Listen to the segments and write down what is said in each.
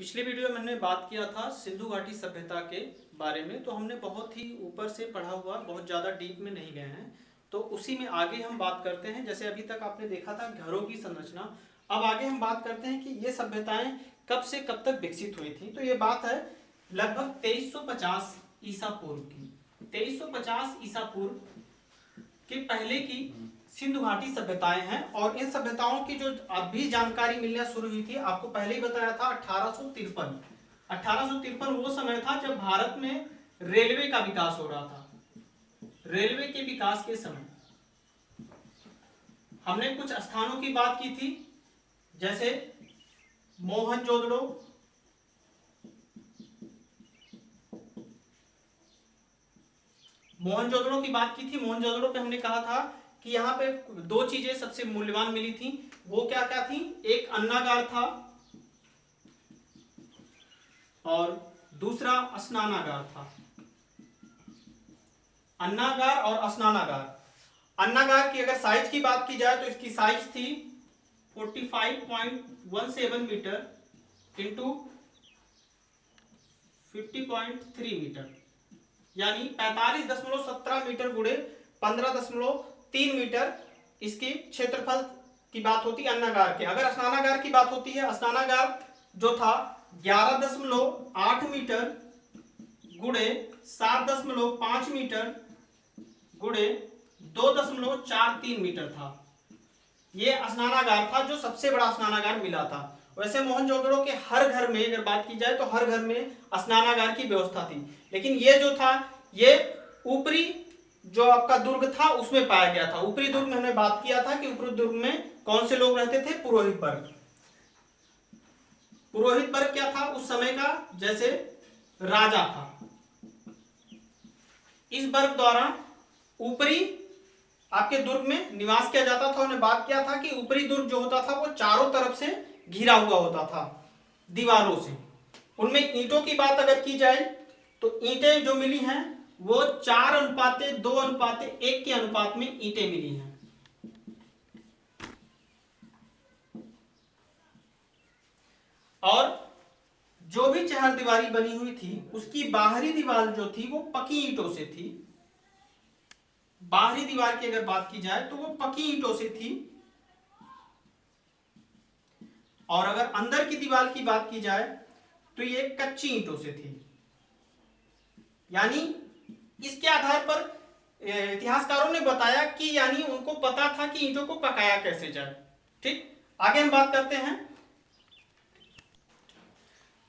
पिछले वीडियो में हमने बात किया था सिंधु घाटी सभ्यता के बारे में। तो हमने बहुत ही ऊपर से पढ़ा हुआ, बहुत ज़्यादा डीप में नहीं गए हैं। तो उसी में आगे हम बात करते हैं। जैसे अभी तक आपने देखा था घरों की संरचना, अब आगे हम बात करते हैं कि ये सभ्यताएं कब से कब तक विकसित हुई थी। तो ये बात है लगभग 2350 ईसा पूर्व की। 2350 ईसा पूर्व के पहले की सिंधु घाटी सभ्यताएं हैं। और इन सभ्यताओं की जो अभी जानकारी मिलना शुरू हुई थी, आपको पहले ही बताया था 1853। 1853 वो समय था जब भारत में रेलवे का विकास हो रहा था। रेलवे के विकास के समय हमने कुछ स्थानों की बात की थी, जैसे मोहनजोदड़ो, मोहनजोदड़ो की बात की थी। मोहनजोदड़ो पे हमने कहा था कि यहाँ पे दो चीजें सबसे मूल्यवान मिली थी। वो क्या क्या थी? एक अन्नागार था और दूसरा स्नानागार था। अन्नागार और स्नानागार। अन्नागार की अगर साइज की बात की जाए तो इसकी साइज थी 45.17 मीटर इंटू 50.3 मीटर, यानी 45.17 मीटर गुणे 15.3 मीटर इसकी क्षेत्रफल की बात होती है अन्नागार के। अगर स्नानागार की बात होती है, स्नानागार जो था 11.8 मीटर गुणे 7.5 मीटर गुणे 2.43 मीटर था। ये स्नानागार था जो सबसे बड़ा स्नानागार मिला था। वैसे मोहनजोदड़ो के हर घर में अगर बात की जाए तो हर घर में स्नानागार की व्यवस्था थी, लेकिन ये जो था ये ऊपरी जो आपका दुर्ग था उसमें पाया गया था। ऊपरी दुर्ग में हमने बात किया था कि ऊपरी दुर्ग में कौन से लोग रहते थे? पुरोहित वर्ग। पुरोहित वर्ग क्या था उस समय का? जैसे राजा था। इस वर्ग द्वारा ऊपरी आपके दुर्ग में निवास किया जाता था। उन्हें बात किया था कि ऊपरी दुर्ग जो होता था वो चारों तरफ से घिरा हुआ होता था दीवारों से। उनमें ईंटों की बात अगर की जाए तो ईंटें जो मिली हैं वो 4:2:1 के अनुपात में ईंटें मिली हैं। और जो भी चहारदीवारी बनी हुई थी उसकी बाहरी दीवार जो थी वो पक्की ईंटों से थी। बाहरी दीवार की अगर बात की जाए तो वो पक्की ईंटों से थी। और अगर अंदर की दीवार की बात की जाए तो ये कच्ची ईंटों से थी। यानी इसके आधार पर इतिहासकारों ने बताया कि यानी उनको पता था कि ईंटों को पकाया कैसे जाए। ठीक, आगे हम बात करते हैं।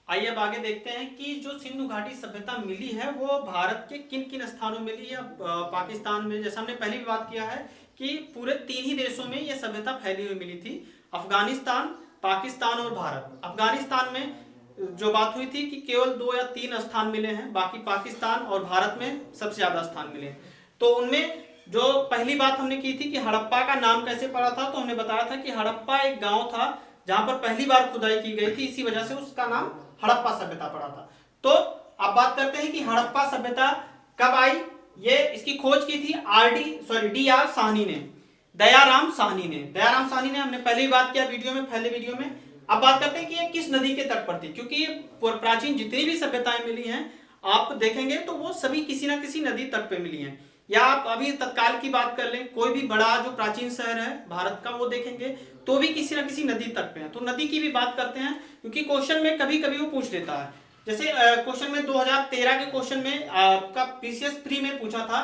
आइए अब आगे देखते हैं कि जो सिंधु घाटी सभ्यता मिली है वो भारत के किन किन स्थानों में मिली है। पाकिस्तान में, जैसा हमने पहले भी बात किया है कि पूरे 3 ही देशों में यह सभ्यता फैली हुई मिली थी, अफगानिस्तान, पाकिस्तान और भारत। अफगानिस्तान में जो बात हुई थी कि केवल 2 या 3 स्थान मिले हैं, बाकी पाकिस्तान और भारत में सबसे ज्यादा स्थान मिले हैं। तो उनमें जो पहली बात हमने की थी कि हड़प्पा का नाम कैसे पड़ा था, तो हमने बताया था कि हड़प्पा एक गांव था जहां पर पहली बार खुदाई की गई थी, इसी वजह से उसका नाम हड़प्पा सभ्यता पड़ा था। तो अब बात करते हैं कि हड़प्पा सभ्यता कब आई। ये इसकी खोज की थी डी.आर. साहनी ने, दयाराम साहनी ने। दयाराम साहनी ने हमने पहले ही बात किया वीडियो में, पहले वीडियो में। अब बात करते हैं कि ये किस नदी के तट पर थी, क्योंकि प्राचीन जितनी भी सभ्यताएं मिली हैं आप देखेंगे तो वो सभी किसी ना किसी नदी तट पे मिली हैं। या आप अभी तत्काल की बात कर लें, कोई भी बड़ा जो प्राचीन शहर है भारत का वो देखेंगे तो भी किसी ना किसी नदी तट पे है। तो नदी की भी बात करते हैं, क्योंकि क्वेश्चन में कभी कभी वो पूछ लेता है। जैसे क्वेश्चन में 2013 के क्वेश्चन में आपका पीसीएस प्री में पूछा था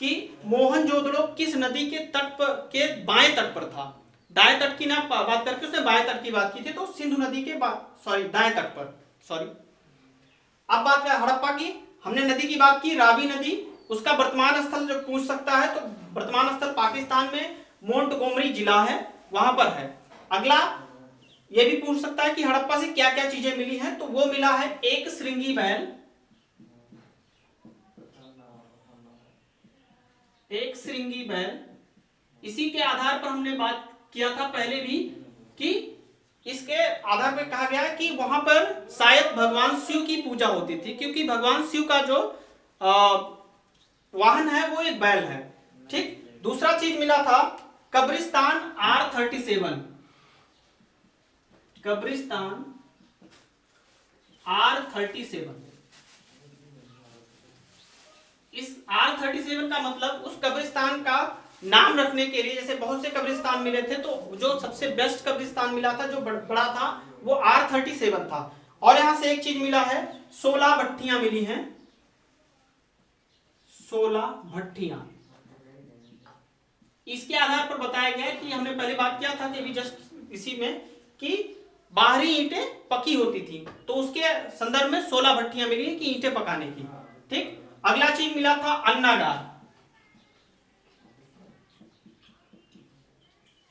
कि मोहनजोदड़ो किस नदी के तट पर के बाएं तट पर था। दाएं तट की ना बात करके उसने बाएं तट की बात की थी, तो सिंधु नदी के दाएं तट पर। अब बात है हड़प्पा की। हमने नदी की बात की, रावी नदी। उसका वर्तमान स्थल जो पूछ सकता है तो वर्तमान स्थल पाकिस्तान में मोंटगोमरी जिला है, वहां पर है। अगला ये भी पूछ सकता है कि हड़प्पा से क्या क्या चीजें मिली हैं, तो वो मिला है एक श्रृंगी बैल, एक श्रृंगी बैल। इसी के आधार पर हमने बात किया था पहले भी कि इसके आधार पर कहा गया कि वहां पर शायद भगवान शिव की पूजा होती थी, क्योंकि भगवान शिव का जो वाहन है वो एक बैल है। ठीक, दूसरा चीज मिला था कब्रिस्तान R37। कब्रिस्तान R37। इस R37 का मतलब उस कब्रिस्तान का नाम रखने के लिए, जैसे बहुत से कब्रिस्तान मिले थे तो जो सबसे बेस्ट कब्रिस्तान मिला था, जो बड़ा था, वो R37 था। और यहां से एक चीज मिला है, 16 भट्टियां मिली हैं, 16 भट्टियां। इसके आधार पर बताया गया कि हमने पहले बात किया था कि अभी जस्ट इसी में, कि बाहरी ईंटें पकी होती थी, तो उसके संदर्भ में 16 भट्टियां मिली है कि ईंटें पकाने की। ठीक, अगला चीज मिला था अन्नागार।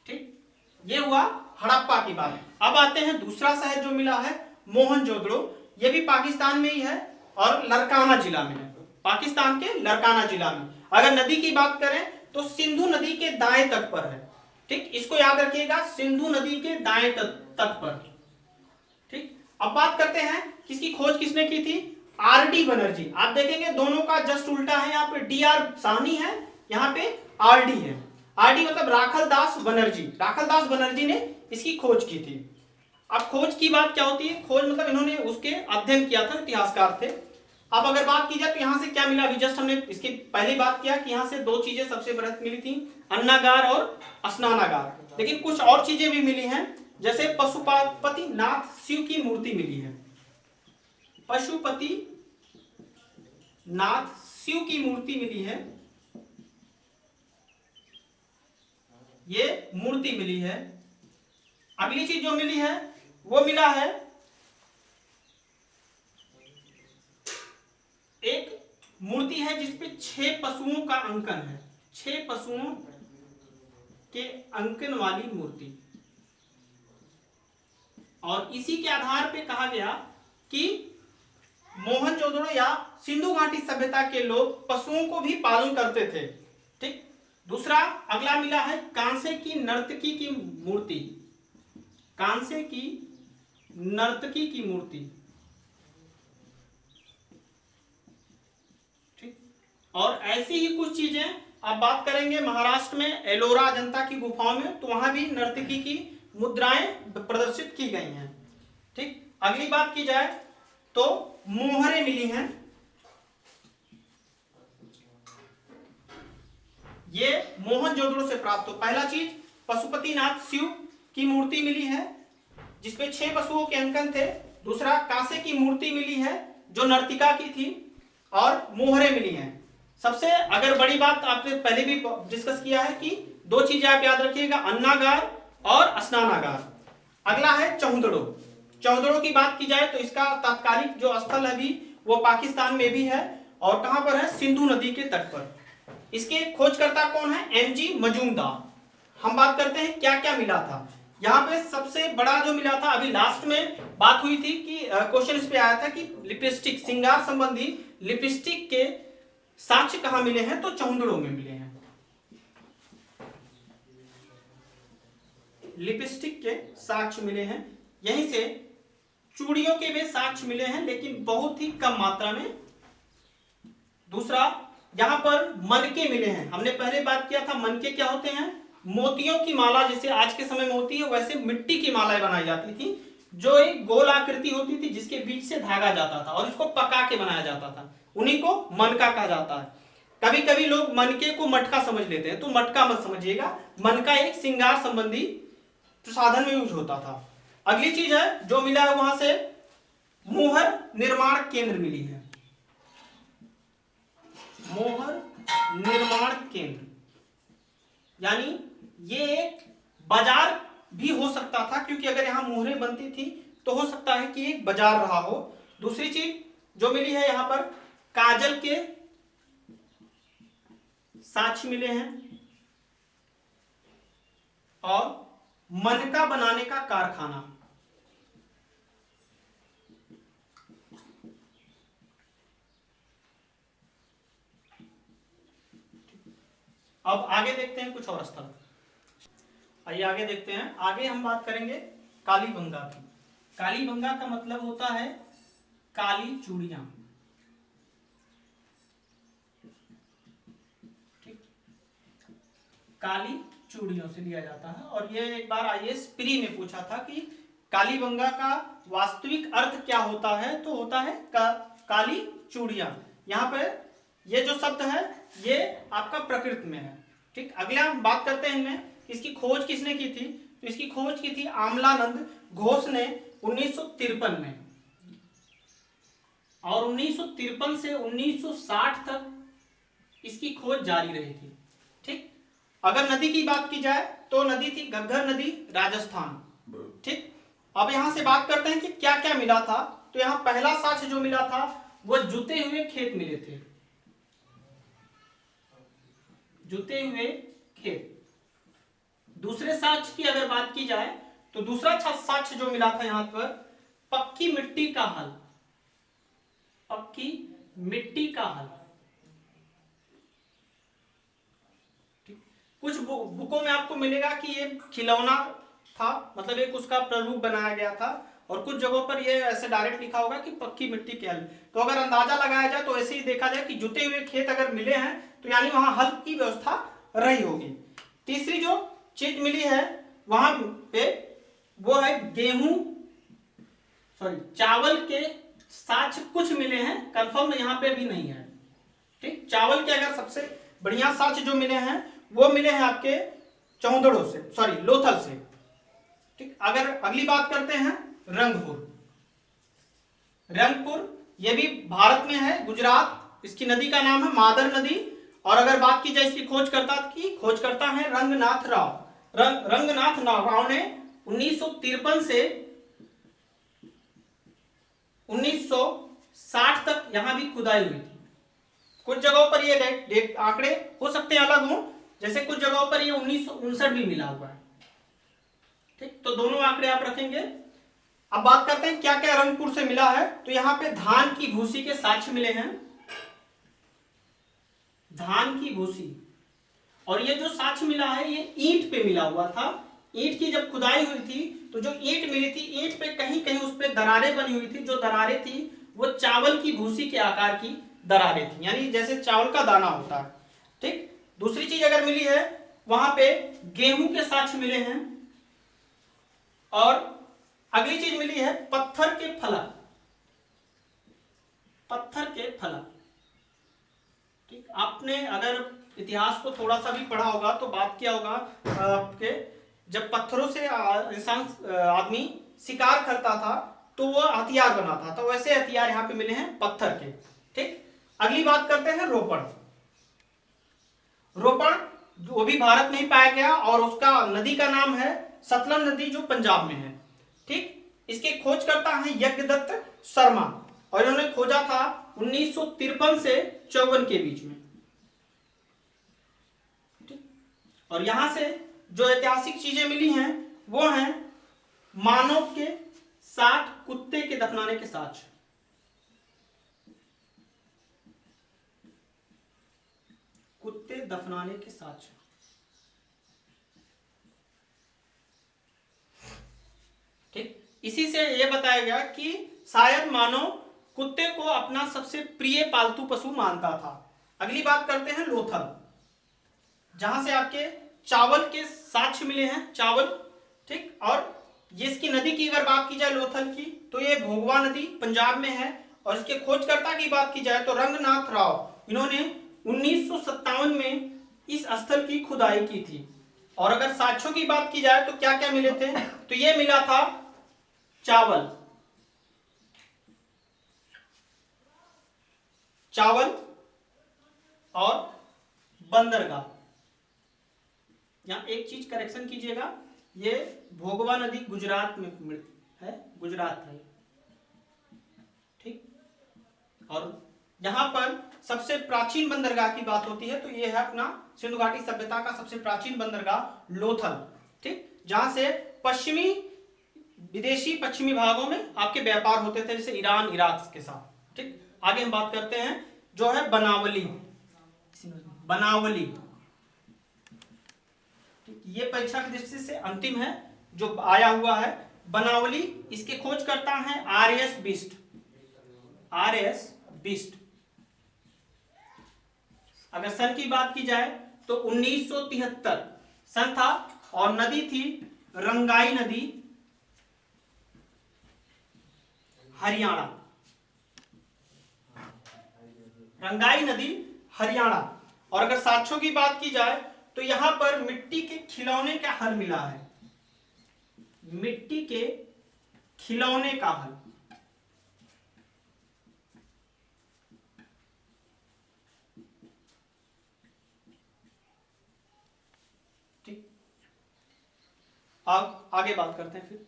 ठीक, ये हुआ हड़प्पा की बात। अब आते हैं दूसरा शहर जो मिला है, मोहनजोदड़ो। ये भी पाकिस्तान में ही है और लरकाना जिला में है, पाकिस्तान के लरकाना जिला में। अगर नदी की बात करें तो सिंधु नदी के दाएं तट पर है। ठीक, इसको याद रखिएगा, सिंधु नदी के दाएं तट पर। ठीक, अब बात करते हैं किसकी खोज किसने की थी, आर.डी. बनर्जी। आप देखेंगे दोनों का जस्ट उल्टा है, यहाँ पे डी.आर. साहनी है, यहाँ पे आर.डी. है। आर.डी. मतलब राखल दास बनर्जी। राखल दास बनर्जी ने इसकी खोज की थी। अब खोज की बात क्या होती है, खोज मतलब इन्होंने उसके अध्ययन किया था, इतिहासकार थे। अब अगर बात की जाए तो यहां से क्या मिला, अभी जस्ट हमने इसकी पहली बात किया कि यहां से दो चीजें सबसे बृहत मिली थी, अन्नागार और स्नानागार। लेकिन कुछ और चीजें भी मिली हैं, जैसे पशुपति नाथ शिव की मूर्ति मिली है, पशुपति नाथ शिव की मूर्ति मिली है, ये मूर्ति मिली है। अगली चीज जो मिली है वो मिला है एक मूर्ति है जिसपे 6 पशुओं का अंकन है, 6 पशुओं के अंकन वाली मूर्ति। और इसी के आधार पे कहा गया कि मोहनजोदड़ो या सिंधु घाटी सभ्यता के लोग पशुओं को भी पालन करते थे। ठीक, दूसरा अगला मिला है कांसे की नर्तकी की मूर्ति, कांसे की नर्तकी की मूर्ति। ठीक, और ऐसी ही कुछ चीजें आप बात करेंगे महाराष्ट्र में एलोरा अजंता की गुफाओं में, तो वहां भी नर्तकी की मुद्राएं प्रदर्शित की गई हैं। ठीक, अगली बात की जाए तो मोहरें मिली हैं, ये मोहनजोदड़ो से प्राप्त हो। पहला चीज पशुपतिनाथ शिव की मूर्ति मिली है जिसमें 6 पशुओं के अंकन थे। दूसरा कांसे की मूर्ति मिली है जो नर्तिका की थी, और मोहरें मिली हैं। सबसे अगर बड़ी बात आपने पहले भी डिस्कस किया है कि 2 चीजें आप याद रखिएगा, अन्नागार और स्नानागार। अगला है चौंदड़ो। चौंदड़ो की बात की जाए तो इसका तात्कालिक जो स्थल है भी वो पाकिस्तान में भी है, और कहां पर है, सिंधु नदी के तट पर। इसके खोजकर्ता कौन है, एम.जी. मजूमदार। हम बात करते हैं क्या क्या मिला था। यहाँ पे सबसे बड़ा जो मिला था, अभी लास्ट में बात हुई थी कि क्वेश्चन इस पे आया था कि लिपस्टिक, श्रृंगार संबंधी लिपस्टिक के साक्ष्य कहां मिले हैं, तो चौंदड़ो में मिले हैं। लिपस्टिक के साक्ष्य मिले हैं, यहीं से चूड़ियों के भी साक्ष्य मिले हैं, लेकिन बहुत ही कम मात्रा में। दूसरा, यहां पर मनके मिले हैं। हमने पहले बात किया था मनके क्या होते हैं, मोतियों की माला, जैसे आज के समय में होती है वैसे मिट्टी की मालाएं बनाई जाती थी, जो एक गोल आकृति होती थी जिसके बीच से धागा जाता था और इसको पका के बनाया जाता था, उन्हीं को मनका कहा जाता है। कभी कभी लोग मनके को मटका समझ लेते हैं, तो मटका मत समझिएगा, मनका एक श्रृंगार संबंधी साधन में यूज होता था। अगली चीज है जो मिला है, वहां से मोहर निर्माण केंद्र मिली है, मोहर निर्माण केंद्र, यानी ये एक बाजार भी हो सकता था, क्योंकि अगर यहां मोहरें बनती थी तो हो सकता है कि एक बाजार रहा हो। दूसरी चीज जो मिली है, यहां पर काजल के साक्ष्य मिले हैं, और मनका बनाने का कारखाना। अब आगे देखते हैं कुछ और स्थल। आइए आगे देखते हैं। आगे हम बात करेंगे कालीबंगा की। कालीबंगा का मतलब होता है काली चूड़ियां। ठीक, काली चूड़ियों से लिया जाता है। और ये एक बार आईएएस प्री में पूछा था कि कालीबंगा का वास्तविक अर्थ क्या होता है? तो होता है काली चूड़ियां। यहाँ पे ये जो शब्द है ये आपका प्रकृत में है। ठीक, अगला हम बात करते हैं इनमें, इसकी खोज किसने की थी? तो इसकी खोज की थी आमलानंद घोष ने 1953 में, और 1953 से 1960 तक इसकी खोज जारी रही थी। ठीक, अगर नदी की बात की जाए तो नदी थी घग्गर नदी, राजस्थान। ठीक, अब यहां से बात करते हैं कि क्या क्या मिला था। तो यहां पहला साक्ष्य जो मिला था वो जुते हुए खेत मिले थे, जुते हुए खेत। दूसरे साक्ष्य की अगर बात की जाए तो दूसरा साक्ष्य जो मिला था यहां पर पक्की मिट्टी का हल, पक्की मिट्टी का हल। कुछ बुकों में आपको मिलेगा कि ये खिलौना था, मतलब एक उसका प्ररूप बनाया गया था, और कुछ जगहों पर ये ऐसे डायरेक्ट लिखा होगा कि पक्की मिट्टी के हल। तो अगर अंदाजा लगाया जाए तो ऐसे ही देखा जाए कि जुते हुए खेत अगर मिले हैं तो यानी वहां हल की व्यवस्था रही होगी। तीसरी जो चीज मिली है वहां पे वो है गेहूं, चावल के साक्ष्य कुछ मिले हैं, कंफर्म यहाँ पे भी नहीं है। ठीक, चावल के अगर सबसे बढ़िया साक्ष्य जो मिले हैं वो मिले हैं आपके चौंदड़ों से, लोथल से। ठीक, अगर अगली बात करते हैं रंगपुर, ये भी भारत में है, गुजरात। इसकी नदी का नाम है मादर नदी। और अगर बात की जाए इसकी खोजकर्ता है रंगनाथ राव। रंगनाथ राव ने 1953 से 1960 तक यहां भी खुदाई हुई थी। कुछ जगहों पर ये आंकड़े हो सकते हैं अलग हों, जैसे कुछ जगहों पर ये 1959 भी मिला हुआ है। ठीक, तो दोनों आंकड़े आप रखेंगे। अब बात करते हैं क्या क्या रंगपुर से मिला है। तो यहां पे धान की भूसी के साक्ष्य मिले हैं, धान की भूसी। और ये जो साक्ष्य मिला है ये ईंट पे मिला हुआ था। ईंट की जब खुदाई हुई थी तो जो ईंट मिली थी, ईंट पे कहीं कहीं उस पे दरारें बनी हुई थी। जो दरारें थी वो चावल की भूसी के आकार की दरारें थी, यानी जैसे चावल का दाना होता है। ठीक, दूसरी चीज अगर मिली है वहां पे गेहूं के साक्ष्य मिले हैं। और अगली चीज मिली है पत्थर के फलक, पत्थर के फलक। ठीक, आपने अगर इतिहास को थोड़ा सा भी पढ़ा होगा तो बात किया होगा आपके, जब पत्थरों से आदमी शिकार करता था तो वो हथियार बनाता था, तो वैसे हथियार यहाँ पे मिले हैं पत्थर के। ठीक, अगली बात करते हैं रोपड़। वो भी भारत में ही पाया गया और उसका नदी का नाम है सतलज नदी, जो पंजाब में है। ठीक, इसके खोजकर्ता हैं यज्ञदत्त शर्मा, और इन्होंने खोजा था 1953 से 54 के बीच में। ठीक, और यहां से जो ऐतिहासिक चीजें मिली हैं वो हैं मानव के 60 कुत्ते के दफनाने के साक्ष्य। कुत्ते दफनाने के साक्ष्य। ठीक, इसी से यह बताया गया कि शायद मानव कुत्ते को अपना सबसे प्रिय पालतू पशु मानता था। अगली बात करते हैं लोथल, जहां से आपके चावल के साक्ष्य मिले हैं, चावल। ठीक, और ये इसकी नदी की अगर बात की जाए लोथल की तो ये भोगवा नदी पंजाब में है। और इसके खोजकर्ता की बात की जाए तो रंगनाथ राव, इन्होंने 1957 में इस स्थल की खुदाई की थी। और अगर साक्ष्यों की बात की जाए तो क्या क्या मिले थे, तो ये मिला था चावल और बंदरगाह। यहां एक चीज करेक्शन कीजिएगा, ये भोगवा नदी गुजरात में है, गुजरात है। ठीक, और यहां पर सबसे प्राचीन बंदरगाह की बात होती है तो ये है अपना सिंधु घाटी सभ्यता का सबसे प्राचीन बंदरगाह लोथल। ठीक, जहां से विदेशी पश्चिमी भागों में आपके व्यापार होते थे, जैसे ईरान इराक के साथ। ठीक, आगे हम बात करते हैं जो है बनावली। ये परीक्षा की दृष्टि से अंतिम है जो आया हुआ है बनावली। इसके खोजकर्ता हैं आर.एस. बिस्ट। अगर सन की बात की जाए तो 1973 सन था, और नदी थी रंगाई नदी, हरियाणा, रंगाई नदी हरियाणा। और अगर साक्ष्यों की बात की जाए तो यहां पर मिट्टी के खिलौने का हल मिला है, मिट्टी के खिलौने का हल। ठीक, आगे बात करते हैं फिर।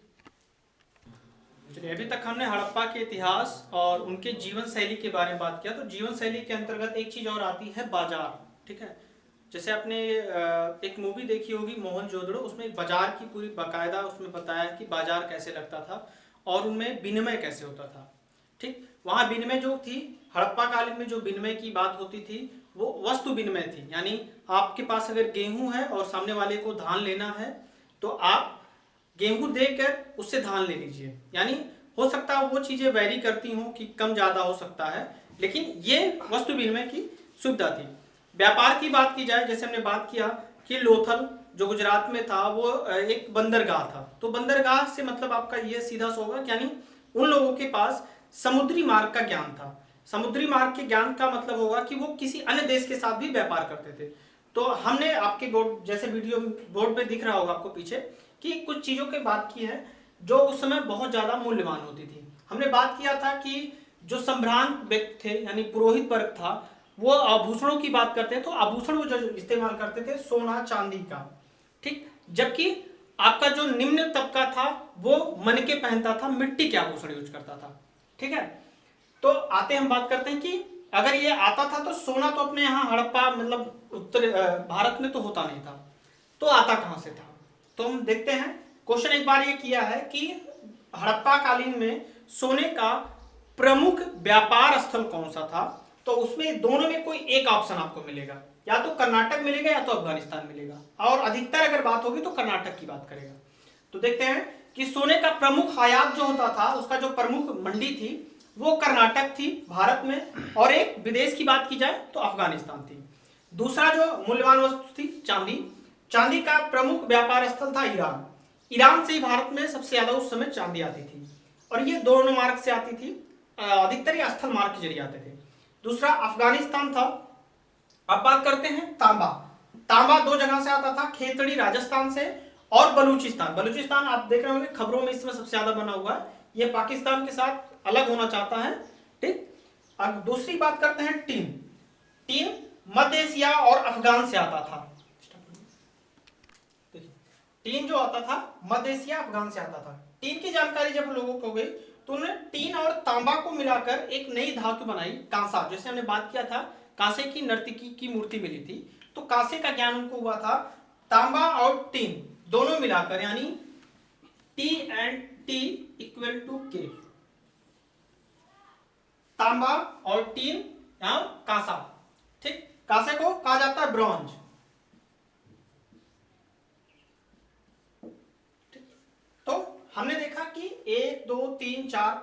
चलिए, अभी तक हमने हड़प्पा के इतिहास और उनके जीवन शैली के बारे में बात किया। तो जीवन शैली के अंतर्गत एक चीज और आती है बाजार। ठीक है, जैसे आपने एक मूवी देखी होगी मोहनजोदड़ो, उसमें एक बाजार की पूरी बाकायदा उसमें बताया कि बाजार कैसे लगता था और उनमें विनिमय कैसे होता था। ठीक, वहाँ विनिमय जो थी हड़प्पा कालीन में, जो विनिमय की बात होती थी वो वस्तु विनिमय थी। यानी आपके पास अगर गेहूं है और सामने वाले को धान लेना है तो आप गेहूं देकर उससे धान ले लीजिए। यानी हो सकता है वो चीजें वैरी करती हों कि कम ज्यादा हो सकता है, लेकिन ये वस्तु विनिमय की सुविधा थी। व्यापार की बात की जाए, जैसे हमने बात किया कि लोथल जो गुजरात में था वो एक बंदरगाह था। तो बंदरगाह से मतलब आपका ये सीधा सा होगा, यानी उन लोगों के पास समुद्री मार्ग का ज्ञान था। समुद्री मार्ग के ज्ञान का मतलब होगा कि वो किसी अन्य देश के साथ भी व्यापार करते थे। तो हमने आपके बोर्ड जैसे वीडियो बोर्ड पे दिख रहा होगा आपको पीछे कि कुछ चीजों की बात की है जो उस समय बहुत ज्यादा मूल्यवान होती थी। हमने बात किया था कि जो संभ्रांत व्यक्ति थे यानी पुरोहित वर्ग था, वो आभूषणों की बात करते हैं तो आभूषण वो जो इस्तेमाल करते थे सोना चांदी का। ठीक, जबकि आपका जो निम्न तबका था वो मन के पहनता था, मिट्टी के आभूषण यूज करता था। ठीक है, तो आते हम बात करते हैं कि अगर ये आता था तो सोना तो अपने यहाँ हड़प्पा मतलब उत्तर भारत में तो होता नहीं था, तो आता कहां से था। तो हम देखते हैं, क्वेश्चन एक बार ये किया है कि हड़प्पा कालीन में सोने का प्रमुख व्यापार स्थल कौन सा था। तो उसमें दोनों में कोई एक ऑप्शन आपको मिलेगा, या तो कर्नाटक मिलेगा या तो अफगानिस्तान मिलेगा, और अधिकतर अगर बात होगी तो कर्नाटक की बात करेगा। तो देखते हैं कि सोने का प्रमुख आयात जो होता था, उसका जो प्रमुख मंडी थी वो कर्नाटक थी भारत में, और एक विदेश की बात की जाए तो अफगानिस्तान थी। दूसरा जो मूल्यवान वस्तु थी चांदी, चांदी का प्रमुख व्यापार स्थल था ईरान। ईरान से ही भारत में सबसे ज्यादा उस समय चांदी आती थी, और ये दोनों मार्ग से आती थी, अधिकतर ये स्थल मार्ग के जरिए आते थे। दूसरा अफगानिस्तान था। अब बात करते हैं तांबा। तांबा दो जगह से आता था, खेतड़ी राजस्थान से और बलूचिस्तान। बलूचिस्तान आप देख रहे होंगे खबरों में इसमें सबसे ज्यादा बना हुआ है, ये पाकिस्तान के साथ अलग होना चाहता है। ठीक, अब दूसरी बात करते हैं टीन। टीन मध्य एशिया और अफगान से आता था। टीन जो आता था मध्य एशिया अफगान से आता था। टीन की जानकारी जब लोगों को गई तो उन्होंने टीन और तांबा को मिलाकर एक नई धातु बनाई, कांसा। जैसे हमने बात किया था कांसे की नर्तकी की मूर्ति मिली थी, तो कांसे का ज्ञान उनको हुआ था। तांबा और टीन दोनों मिलाकर यानी T and T equal to K, तांबा और टीन या कांसा। ठीक, कांसे को कहा जाता है ब्रॉन्ज। तो हमने देखा कि 1 2 3 4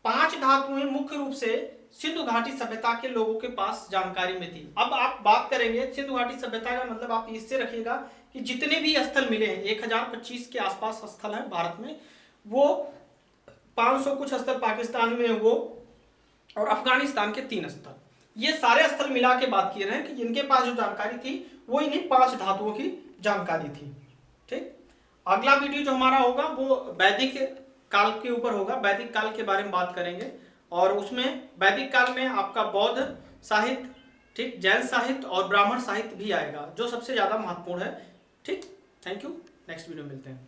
5 धातुएं मुख्य रूप से सिंधु घाटी सभ्यता के लोगों के पास जानकारी में थी। अब आप बात करेंगे सिंधु घाटी सभ्यता का मतलब आप इससे रखिएगा कि जितने भी स्थल मिले हैं 1025 के आसपास स्थल हैं भारत में, वो 500 कुछ स्थल पाकिस्तान में वो, और अफगानिस्तान के 3 स्थल, ये सारे स्थल मिला के बात किए रहे हैं कि जिनके पास जो जानकारी थी वो इन्हीं 5 धातुओं की जानकारी थी। ठीक, अगला वीडियो जो हमारा होगा वो वैदिक काल के ऊपर होगा, वैदिक काल के बारे में बात करेंगे, और उसमें वैदिक काल में आपका बौद्ध साहित्य, ठीक, जैन साहित्य और ब्राह्मण साहित्य भी आएगा जो सबसे ज्यादा महत्वपूर्ण है। ठीक, थैंक यू, नेक्स्ट वीडियो मिलते हैं।